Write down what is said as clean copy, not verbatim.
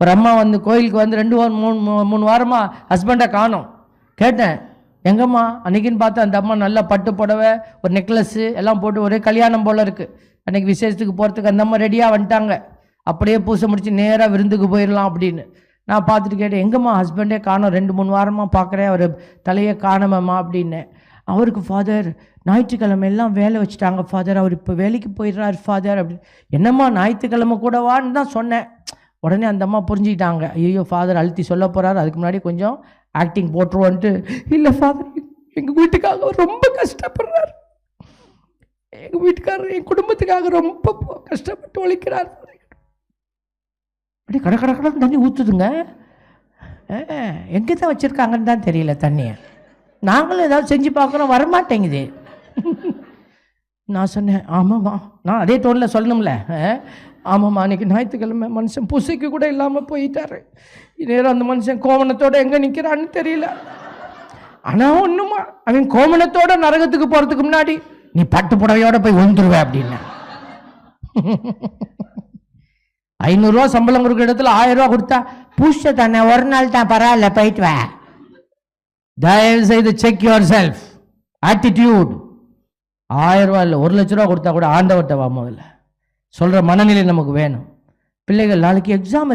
ஒரு அம்மா வந்து கோயிலுக்கு வந்து 2-3 வாரமாக ஹஸ்பண்டை காணோம். கேட்டேன், எங்கம்மா? அன்றைக்கின்னு பார்த்தா அந்த அம்மா நல்லா பட்டு புடவை, ஒரு நெக்லஸ்ஸு எல்லாம் போட்டு ஒரே கல்யாணம் போல் இருக்குது. அன்றைக்கி விசேஷத்துக்கு போகிறதுக்கு அந்த அம்மா ரெடியாக வந்துட்டாங்க. அப்படியே பூசை முடித்து நேராக விருந்துக்கு போயிடலாம் அப்படின்னு. நான் பார்த்துட்டு கேட்டேன், எங்கம்மா ஹஸ்பண்டே காணோம், 2-3 வாரமாக பார்க்குறேன், அவர் தலையை காணாமம்மா அப்படின்னு. அவருக்கு ஃபாதர் ஞாயிற்றுக்கிழமை எல்லாம் வேலை வச்சுட்டாங்க ஃபாதர், அவர் இப்போ வேலைக்கு போயிடுறாரு ஃபாதர் அப்படின்னு. என்னம்மா ஞாயிற்றுக்கிழமை கூடவான்னு தான் சொன்னேன். உடனே அந்த அம்மா புரிஞ்சுக்கிட்டாங்க, ஐயோ ஃபாதர் அழுத்தி சொல்ல போகிறாரு, அதுக்கு முன்னாடி கொஞ்சம் ஆக்டிங் போட்டுருவோன்ட்டு. இல்லை ஃபாதர், எங்கள் வீட்டுக்காக ரொம்ப கஷ்டப்படுறார், எங்கள் வீட்டுக்காரர் என் குடும்பத்துக்காக ரொம்ப கஷ்டப்பட்டு உழைக்கிறார். அப்படி கடற்கடன்னு தண்ணி ஊற்றுதுங்க. எங்கே தான் வச்சுருக்காங்கன்னு தான் தெரியல தண்ணியை. நாங்களும் ஏதாவது செஞ்சு பார்க்குறோம், வரமாட்டேங்குது. நான் சொன்னேன், ஆமாம்மா, நான் அதே டோனில் சொல்லணும்ல. ஆமாம்மா, அன்றைக்கி ஞாயிற்றுக்கிழமை மனுஷன் பூசைக்கு கூட இல்லாமல் போயிட்டார். நேரம் அந்த மனுஷன் கோமணத்தோடு எங்கே நிற்கிறான்னு தெரியல. ஆனால் ஒன்றுமா, அவன் கோமணத்தோட நரகத்துக்கு போகிறதுக்கு முன்னாடி நீ பட்டு புடவையோடு போய் விழுந்துருவே அப்படின்னு. 500 ரூபா சம்பளம் கொடுக்குற இடத்துல 1000 ரூபா கொடுத்தா, பூசை தானே ஒரு நாள் தான், பரவாயில்ல போயிட்டு வா. தயவு செய்து செக் யுவர் செல்ஃப் ஆட்டிடியூட். 1000 ரூபா இல்லை, 1 லட்ச ரூபா கொடுத்தா கூட ஆண்டவர்கிட்ட வா முதல்ல சொல்கிற மனநிலை நமக்கு வேணும். பிள்ளைகள் நாளைக்கு எக்ஸாம் இருக்கு.